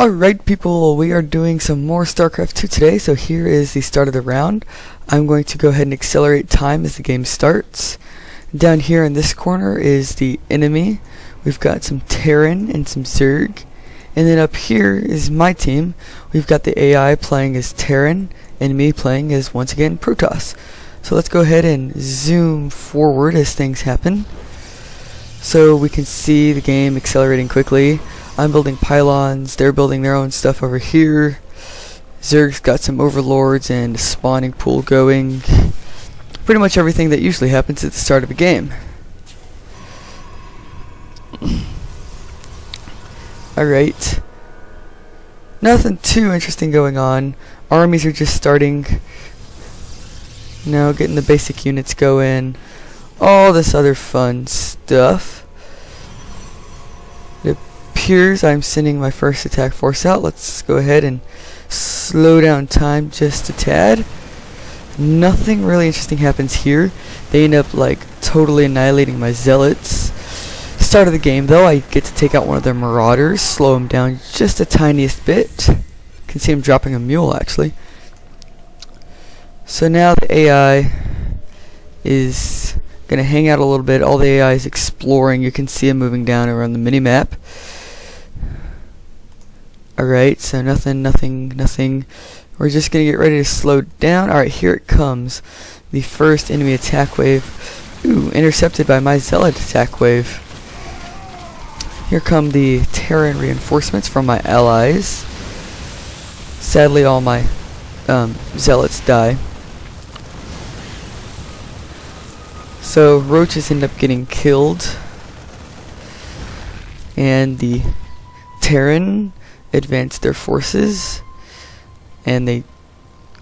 Alright people, we are doing some more Starcraft 2 today, so here is the start of the round. I'm going to go ahead and accelerate time as the game starts. Down here in this corner is the enemy. We've got some Terran and some Zerg. And then up here is my team. We've got the AI playing as Terran and me playing as, once again, Protoss. So let's go ahead and zoom forward as things happen. So we can see the game accelerating quickly. I'm building pylons, they're building their own stuff over here. Zerg's got some overlords and a spawning pool going. Pretty much everything that usually happens at the start of a game. Alright. Nothing too interesting going on. Armies are just starting. Now getting the basic units going. All this other fun stuff. It appears I'm sending my first attack force out. Let's go ahead and slow down time just a tad. Nothing really interesting happens here. They end up like totally annihilating my zealots. Start of the game though, I get to take out one of their marauders, slow him down just a tiniest bit. Can see him dropping a mule actually. So now the AI is gonna hang out a little bit. All the AI is exploring. You can see him moving down around the mini-map. Alright, so nothing. We're just gonna get ready to slow down. Alright, here it comes. The first enemy attack wave. Ooh, intercepted by my zealot attack wave. Here come the Terran reinforcements from my allies. Sadly, all my zealots die. So roaches end up getting killed, and the Terran advance their forces, and they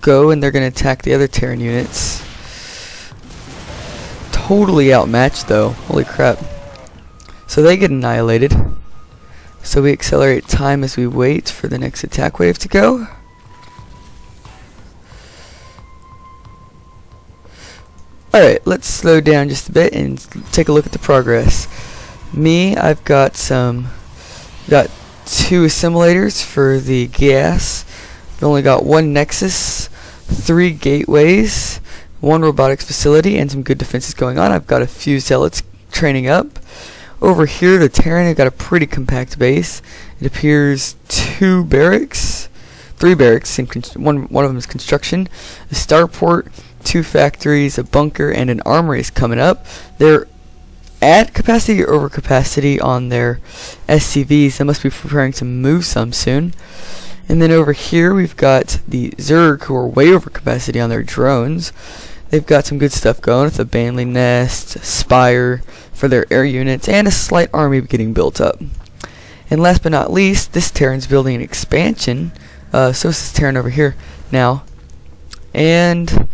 go and they're going to attack the other Terran units. Totally outmatched though, holy crap. So they get annihilated. So we accelerate time as we wait for the next attack wave to go. Alright, let's slow down just a bit and take a look at the progress. I've got two assimilators for the gas. I've only got one nexus, 3 gateways, 1 robotics facility, and some good defenses going on. I've got a few zealots training up. Over here, the Terran have got a pretty compact base. It appears 3 barracks, one of them is construction, a starport, 2 factories, a bunker, and an armory is coming up. They're at capacity or over capacity on their SCVs. They must be preparing to move some soon. And then over here we've got the Zerg, who are way over capacity on their drones. They've got some good stuff going with a Banley nest, spire for their air units, and a slight army getting built up. And last but not least, this Terran's building an expansion. So is this Terran over here now. And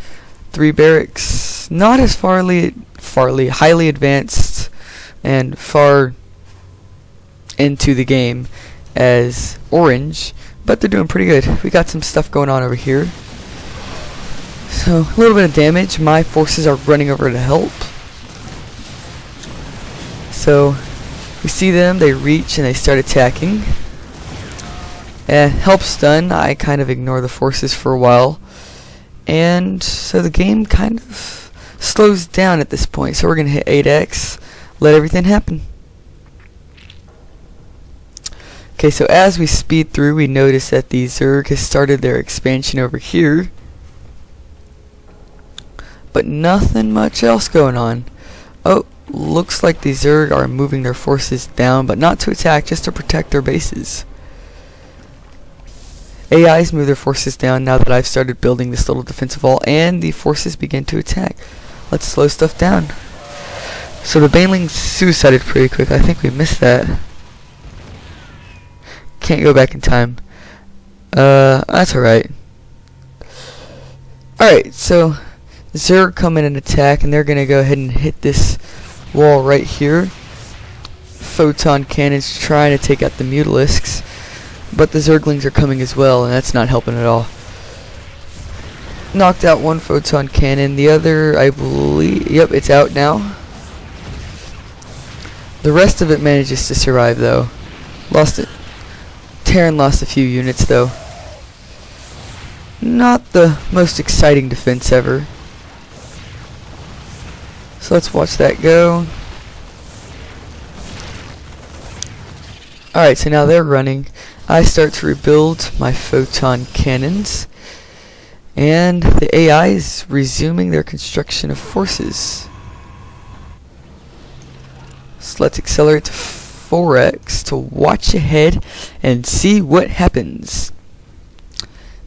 3 barracks, not as highly advanced and far into the game as Orange, but they're doing pretty good. We got some stuff going on over here. So a little bit of damage. My forces are running over to help. So we see them, they reach and they start attacking. Help's done. I kind of ignore the forces for a while. And so the game kind of slows down at this point. So we're going to hit 8x, let everything happen. Okay, so as we speed through, we notice that the Zerg has started their expansion over here. But nothing much else going on. Oh, looks like the Zerg are moving their forces down, but not to attack, just to protect their bases. AIs move their forces down now that I've started building this little defensive wall, and the forces begin to attack. Let's slow stuff down. So the Banelings suicided pretty quick. I think we missed that. Can't go back in time. That's alright. Alright, so Zerg come in and attack, and they're going to go ahead and hit this wall right here. Photon cannons trying to take out the Mutalisks. But the Zerglings are coming as well, and that's not helping at all. Knocked out one photon cannon. The other, I believe, yep, it's out now. The rest of it manages to survive, though. Lost it. Terran lost a few units though. Not the most exciting defense ever. So let's watch that go. Alright, so now they're running. I start to rebuild my photon cannons. And the AI is resuming their construction of forces. So let's accelerate to 4x to watch ahead and see what happens.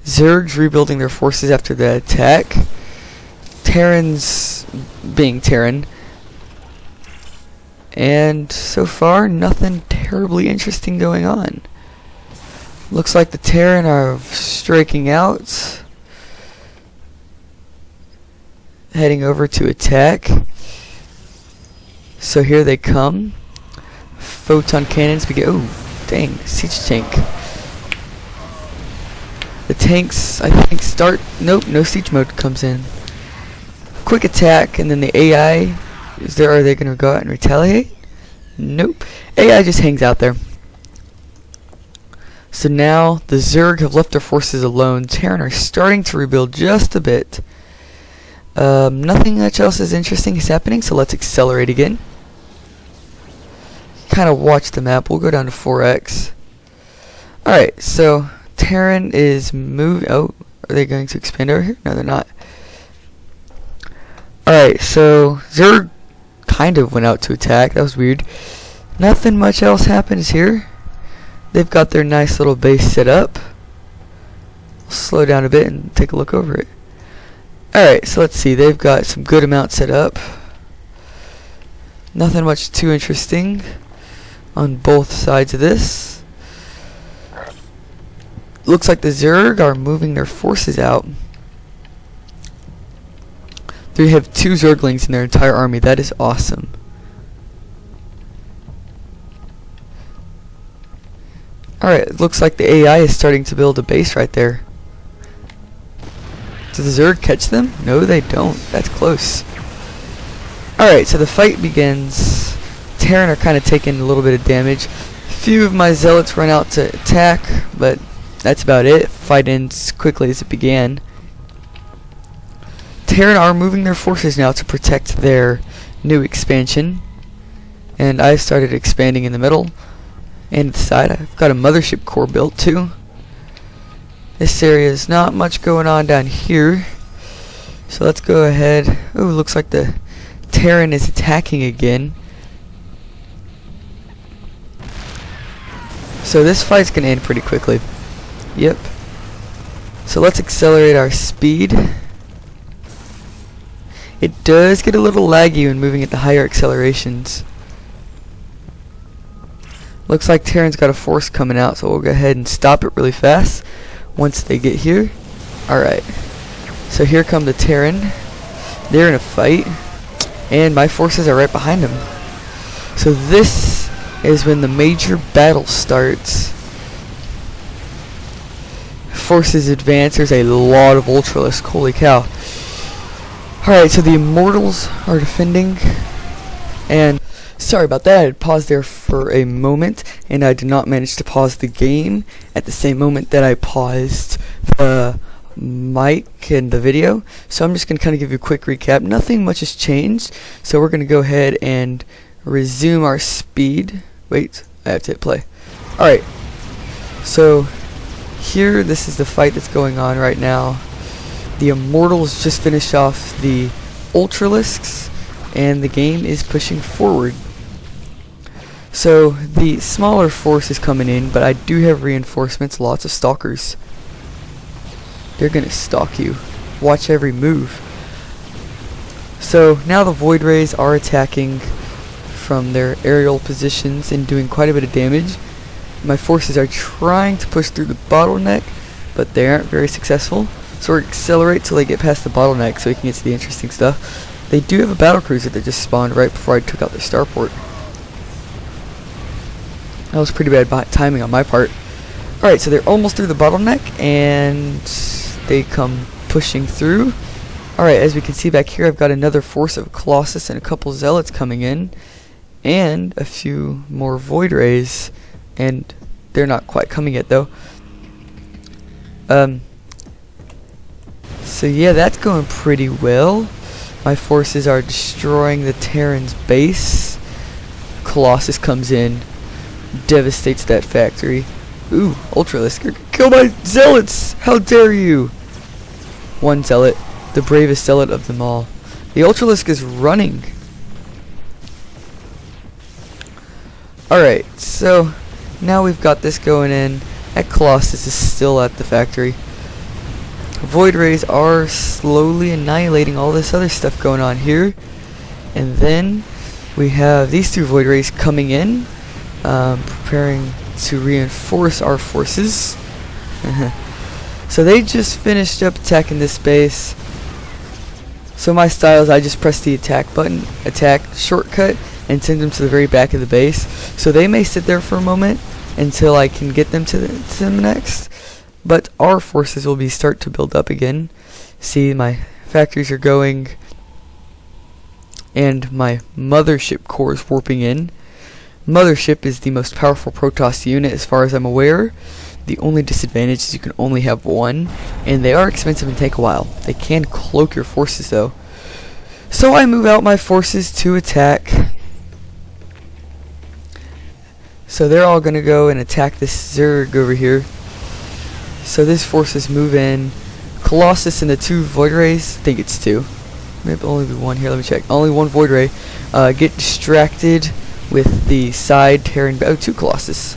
Zerg's rebuilding their forces after the attack. Terran's being Terran. And so far, nothing terribly interesting going on. Looks like the Terran are striking out. Heading over to attack. So here they come. Photon cannons begin. Oh, dang, siege tank. The tanks, I think, start. Nope, no siege mode comes in. Quick attack, and then the AI. Are they going to go out and retaliate? Nope. AI just hangs out there. So now the Zerg have left their forces alone. Terran are starting to rebuild just a bit. Nothing much else is interesting is happening, so let's accelerate again. Kind of watch the map. We'll go down to 4x. Alright, so Terran is moving. Oh, are they going to expand over here? No, they're not. Alright, so Zerg kind of went out to attack. That was weird. Nothing much else happens here. They've got their nice little base set up. Slow down a bit and take a look over it. Alright, so let's see. They've got some good amount set up. Nothing much too interesting on both sides of this. Looks like the Zerg are moving their forces out. They have 2 Zerglings in their entire army. That is awesome. Alright, it looks like the AI is starting to build a base right there. Does the Zerg catch them? No, they don't. That's close. Alright, so the fight begins. Terran are kind of taking a little bit of damage. A few of my zealots run out to attack, but that's about it. Fight ends quickly as it began. Terran are moving their forces now to protect their new expansion. And I started expanding in the middle and the side. I've got a mothership core built too. This area is not much going on down here. So let's go ahead. Oh, looks like the Terran is attacking again. So this fight's going to end pretty quickly. Yep. So let's accelerate our speed. It does get a little laggy when moving at the higher accelerations. Looks like Terran's got a force coming out, so we'll go ahead and stop it really fast once they get here. Alright. So here come the Terran. They're in a fight. And my forces are right behind them. So this is when the major battle starts. Forces advance. There's a lot of Ultralisk. Holy cow. Alright, so the Immortals are defending. And sorry about that. I had paused there for a moment, and I did not manage to pause the game at the same moment that I paused the mic and the video. So I'm just going to kind of give you a quick recap. Nothing much has changed, so we're going to go ahead and resume our speed. Wait, I have to hit play. Alright, so here, this is the fight that's going on right now. The Immortals just finished off the Ultralisks, and the game is pushing forward. So the smaller force is coming in, but I do have reinforcements, lots of stalkers. They're gonna stalk you. Watch every move. So now the Void Rays are attacking from their aerial positions and doing quite a bit of damage. My forces are trying to push through the bottleneck, but they aren't very successful. So we're accelerate till they get past the bottleneck so we can get to the interesting stuff. They do have a battle cruiser that just spawned right before I took out their starport. That was pretty bad timing on my part. Alright, so they're almost through the bottleneck, and they come pushing through. Alright, as we can see back here, I've got another force of Colossus and a couple Zealots coming in, and a few more Void Rays, and They're not quite coming yet though. So yeah, that's going pretty well. My forces are destroying the Terran's base. Colossus comes in, devastates that factory. Ooh, Ultralisk, you're gonna kill my zealots! How dare you! One zealot, the bravest zealot of them all. The Ultralisk is running. Alright, so now we've got this going in. That Colossus is still at the factory. Void Rays are slowly annihilating all this other stuff going on here. And then we have these two Void Rays coming in, preparing to reinforce our forces. So they just finished up attacking this base. So my style is I just press the attack button, attack shortcut, and send them to the very back of the base. So they may sit there for a moment until I can get them to them next. But our forces will start to build up again. See, my factories are going, and my mothership core is warping in. Mothership is the most powerful Protoss unit as far as I'm aware. The only disadvantage is you can only have one, and they are expensive and take a while. They can cloak your forces though. So I move out my forces to attack. So they're all gonna go and attack this Zerg over here. So this forces move in. Colossus and the two Void Rays, I think it's two. Maybe only be one here, let me check. Only one Void Ray. Get distracted with the side Terran, two Colossus.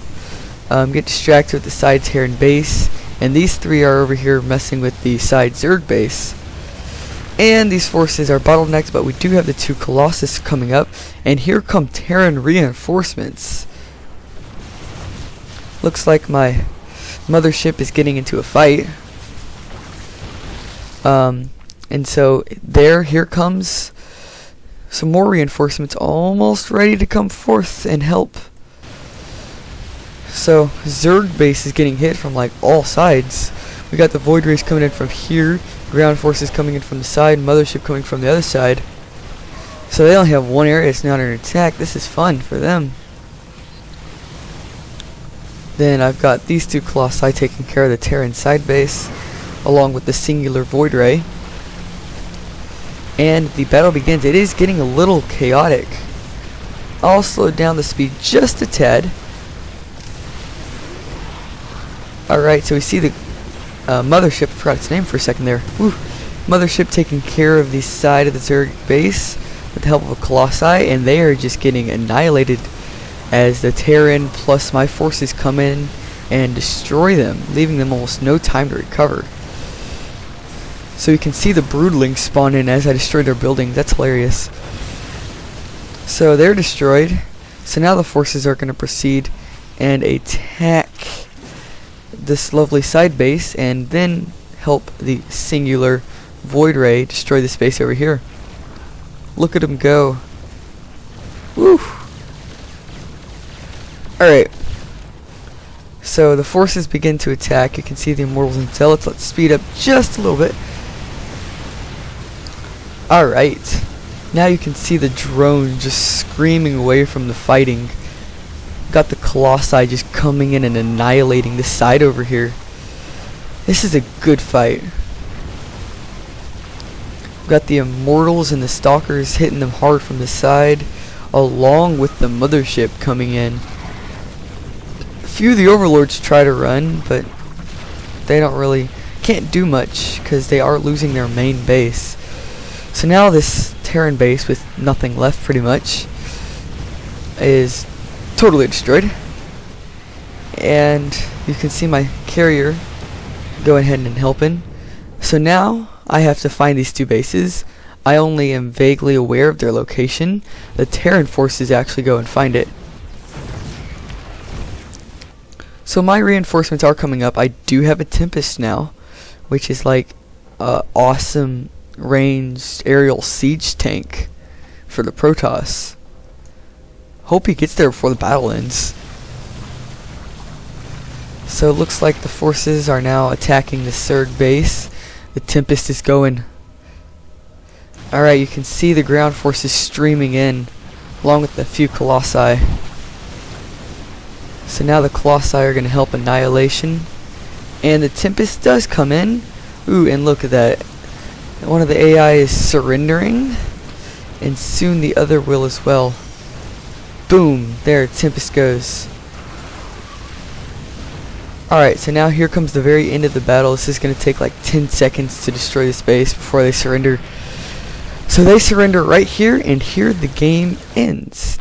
Get distracted with the side Terran base. And these three are over here messing with the side Zerg base. And these forces are bottlenecked, but we do have the two Colossus coming up. And here come Terran reinforcements. Looks like my mothership is getting into a fight. And so here comes some more reinforcements almost ready to come forth and help. So Zerg base is getting hit from like all sides. We got the Void Rays coming in from here, ground forces coming in from the side, mothership coming from the other side. So they only have one area that's not under attack. This is fun for them. Then I've got these two Colossi taking care of the Terran side base, along with the singular Void Ray. And the battle begins. It is getting a little chaotic. I'll slow down the speed just a tad. Alright, so we see the mothership, I forgot its name for a second there. Woo. Mothership taking care of the side of the Zerg base with the help of a Colossi, and they are just getting annihilated as the Terran plus my forces come in and destroy them, leaving them almost no time to recover. So you can see the broodlings spawn in as I destroy their building. That's hilarious. So they're destroyed. So now the forces are going to proceed and attack this lovely side base and then help the singular Void Ray destroy this base over here. Look at him go. Woo! Alright, so the forces begin to attack. You can see the Immortals and Zealots. Let's speed up just a little bit. Alright, now you can see the drone just screaming away from the fighting. Got the Colossi just coming in and annihilating this side over here. This is a good fight. Got the Immortals and the Stalkers hitting them hard from the side, along with the mothership coming in. Few of the Overlords try to run, but they can't do much because they are losing their main base. So now this Terran base with nothing left pretty much is totally destroyed. And you can see my carrier going ahead and helping. So now I have to find these two bases. I only am vaguely aware of their location. The Terran forces actually go and find it. So my reinforcements are coming up. I do have a Tempest now, which is like a awesome ranged aerial siege tank for the Protoss. Hope he gets there before the battle ends. So it looks like the forces are now attacking the Zerg base. The Tempest is going. Alright, you can see the ground forces streaming in, along with a few Colossi. So now the Colossi are going to help Annihilation. And the Tempest does come in. Ooh, and look at that. One of the AI is surrendering. And soon the other will as well. Boom! There, Tempest goes. Alright, so now here comes the very end of the battle. This is going to take like 10 seconds to destroy this base before they surrender. So they surrender right here, and here the game ends.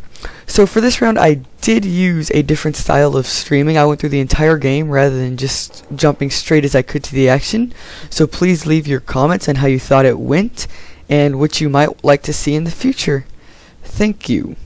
So for this round, I did use a different style of streaming. I went through the entire game rather than just jumping straight as I could to the action. So please leave your comments on how you thought it went and what you might like to see in the future. Thank you.